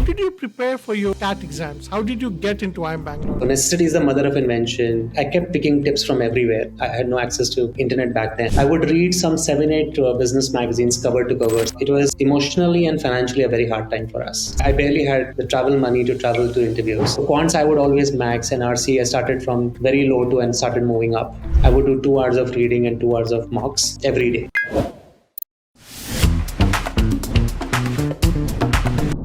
did you prepare for your CAT exams? How did you get into IIM Bangalore? So necessity is the mother of invention. I kept picking tips from everywhere. I had no access to internet back then. I would read some 7, 8 business magazines cover to cover. It was emotionally and financially a very hard time for us. I barely had the travel money to travel to interviews. So quants I would always max, and RC I started from very low to and started moving up. I would do 2 hours of reading and 2 hours of mocks every day.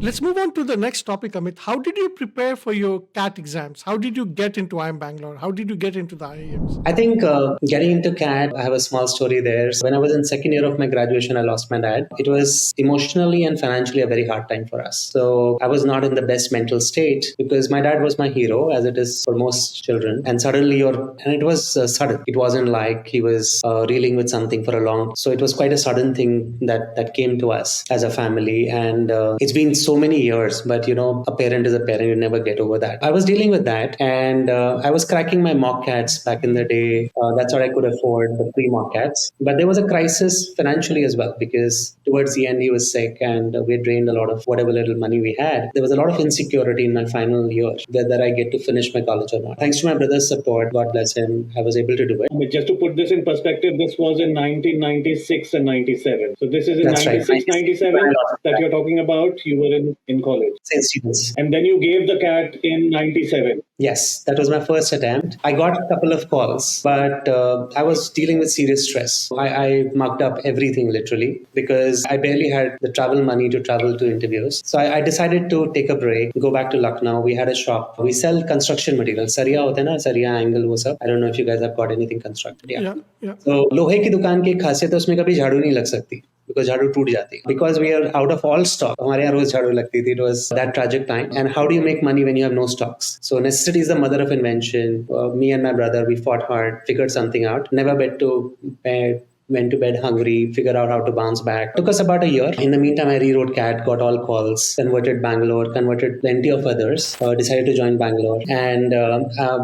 Let's move on to the next topic, Amit. How did you prepare for your CAT exams? How did you get into IIM Bangalore? How did you get into the IIMs? I think getting into CAT, I have a small story there. When I was in second year of my graduation, I lost my dad. It was emotionally and financially a very hard time for us. So I was not in the best mental state because my dad was my hero, as it is for most children. And suddenly and it was sudden. It wasn't like he was reeling with something for a long. So it was quite a sudden thing that came to us as a family. And it's been so many years, but a parent is a parent. You never get over that. I was dealing with that, and I was cracking my mock cats back in the day. That's what I could afford, the free mock cats. But there was a crisis financially as well, because towards the end he was sick, and we had drained a lot of whatever little money we had. There was a lot of insecurity in my final year whether I get to finish my college or not. Thanks to my brother's support, God bless him, I was able to do it. I mean, just to put this in perspective, this was in 1996 and 97. So this is in That's 96, right. 97 that you're talking about. You were in college. Same students. And then you gave the CAT in 97. Yes, that was my first attempt. I got a couple of calls, but I was dealing with serious stress. I mucked up everything literally because I barely had the travel money to travel to interviews. So I decided to take a break, go back to Lucknow. We had a shop. We sell construction materials. Sariya होता है ना, Sariya angle वो सब. I don't know if you guys have got anything constructed. Yeah. So लोहे की दुकान की खासियत है उसमें कभी झाड़ू नहीं लग सकती. Because झाड़ू टूट जाती. Because we are out of all stock. हमारे यहाँ रोज झाड़ू लगती थी. It was that tragic time. And how do you make money when you have no stocks? So necessity is the mother of invention. Me and my brother, we fought hard, figured something out. Never bet to bed. Went to bed hungry, figured out how to bounce back. Took us about a year. In the meantime, I rewrote CAT, got all calls, converted Bangalore, converted plenty of others, decided to join Bangalore. And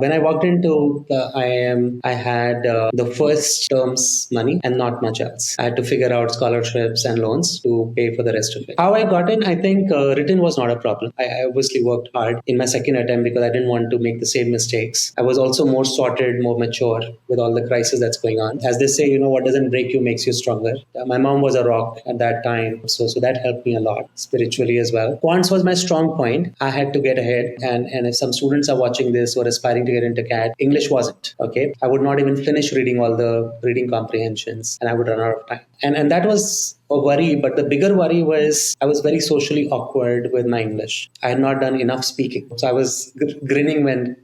when I walked into IIM, I had the first term's money and not much else. I had to figure out scholarships and loans to pay for the rest of it. How I got in, I think written was not a problem. I obviously worked hard in my second attempt because I didn't want to make the same mistakes. I was also more sorted, more mature with all the crisis that's going on. As they say, what doesn't break you makes you stronger. My mom was a rock at that time, so that helped me a lot spiritually as well. Quants was my strong point. I had to get ahead, and if some students are watching this or aspiring to get into CAT, English wasn't okay. I would not even finish reading all the reading comprehensions, and I would run out of time. And that was a worry, but the bigger worry was I was very socially awkward with my English. I had not done enough speaking. So I was grinning when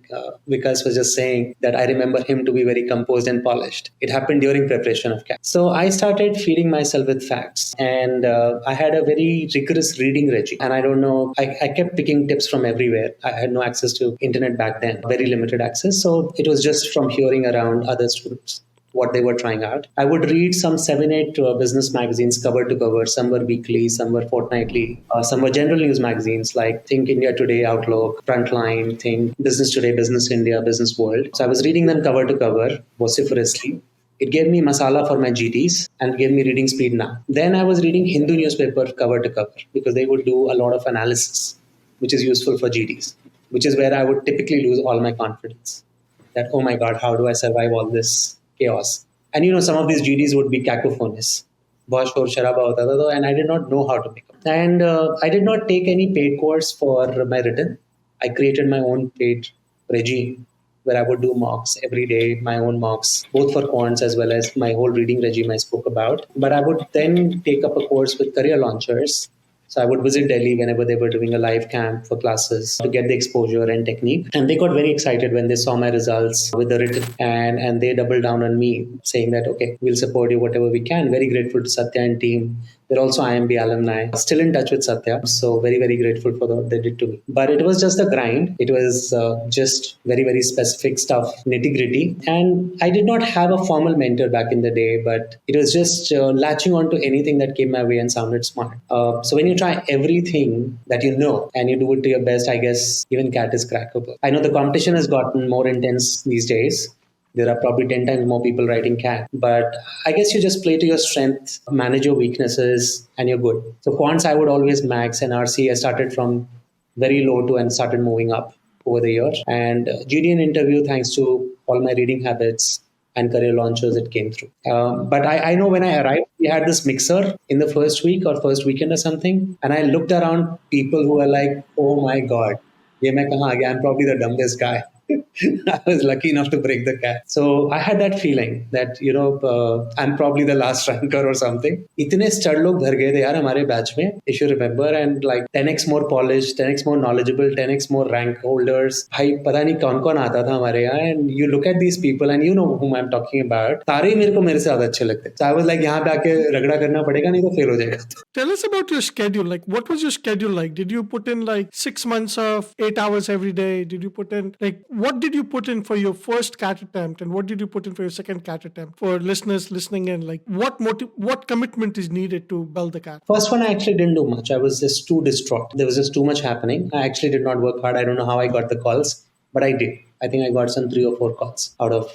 Vikas was just saying that I remember him to be very composed and polished. It happened during preparation of CAT. So I started feeding myself with facts, and I had a very rigorous reading regime. And I don't know, I kept picking tips from everywhere. I had no access to internet back then, very limited access. So it was just from hearing around other students what they were trying out. I would read some 7, 8 business magazines cover to cover. Some were weekly, some were fortnightly, some were general news magazines like Think India Today, Outlook, Frontline, Think Business Today, Business India, Business World. So I was reading them cover to cover vociferously. It gave me masala for my GTs and gave me reading speed now. Then I was reading Hindu newspaper cover to cover because they would do a lot of analysis, which is useful for GTs, which is where I would typically lose all my confidence. That, oh my God, how do I survive all this chaos? And some of these GDs would be cacophonous. बहुत शोर शराबा होता था, and I did not know how to make them. And I did not take any paid course for my written. I created my own paid regime where I would do mocks every day, my own mocks, both for quants as well as my whole reading regime I spoke about. But I would then take up a course with career launchers. So I would visit Delhi whenever they were doing a live camp for classes to get the exposure and technique. And they got very excited when they saw my results with the written, and they doubled down on me saying that, okay, we'll support you whatever we can. Very grateful to Satya and team. They're also IIMB alumni, still in touch with Satya. So very, very grateful for what they did to me. But it was just a grind. It was just very, very specific stuff, nitty gritty. And I did not have a formal mentor back in the day, but it was just latching onto anything that came my way and sounded smart. So when you try everything that you know and you do it to your best, I guess even CAT is crackable. I know the competition has gotten more intense these days. There are probably 10 times more people writing CAT. But I guess you just play to your strengths, manage your weaknesses, and you're good. So quants, I would always max, and RC, I started from very low to and started moving up over the year. And GDN interview, thanks to all my reading habits and career launches, it came through. But I know when I arrived, we had this mixer in the first week or first weekend or something. And I looked around people who were like, oh my God, ye main kahan aa gaya? I'm probably the dumbest guy. I was lucky enough to break the cat. So I had that feeling that, I'm probably the last ranker or something. इतने stud लोग भर गए थे यार हमारे batch में, if you remember, and like 10x more polished, 10x more knowledgeable, 10x more rank holders. भाई पता नहीं कौन कौन आता था हमारे यहाँ, and you look at these people and you know whom I'm talking about. सारे ही मेरे से ज़्यादा अच्छे लगते. So I was like यहाँ पे आके रगड़ा करना पड़ेगा नहीं तो fail हो जाएगा. Tell us about your schedule. Like, what was your schedule like? Did you put in like 6 months of 8 hours every day? Did you put in what did you put in for your first CAT attempt, and what did you put in for your second CAT attempt? For listeners listening in, like what commitment is needed to build the CAT? First one, I actually didn't do much. I was just too distraught. There was just too much happening. I actually did not work hard. I don't know how I got the calls, but I did. I think I got some 3 or 4 calls out of,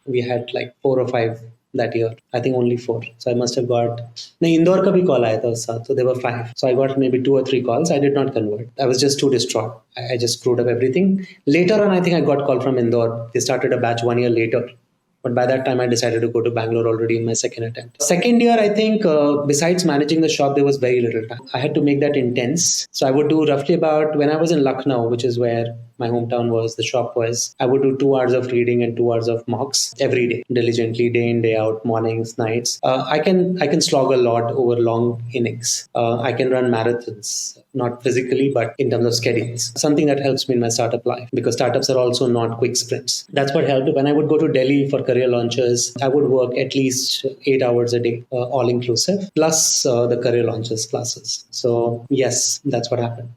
we had like 4 or 5 that year. I think only 4. So I must have got, no, Indore ka bhi call aaya tha, so there were 5. So I got maybe 2 or 3 calls. I did not convert. I was just too distraught. I just screwed up everything. Later on, I think I got call from Indore. They started a batch 1 year later. But by that time, I decided to go to Bangalore already in my second attempt. Second year, I think, besides managing the shop, there was very little time. I had to make that intense. So I would do roughly about, when I was in Lucknow, which is where my hometown was, the shop was, I would do 2 hours of reading and 2 hours of mocks every day, diligently, day in, day out, mornings, nights. I can slog a lot over long innings. I can run marathons, not physically, but in terms of schedules. Something that helps me in my startup life, because startups are also not quick sprints. That's what helped. When I would go to Delhi for career launches, I would work at least 8 hours a day, all inclusive, plus the career launches classes. So yes, that's what happened.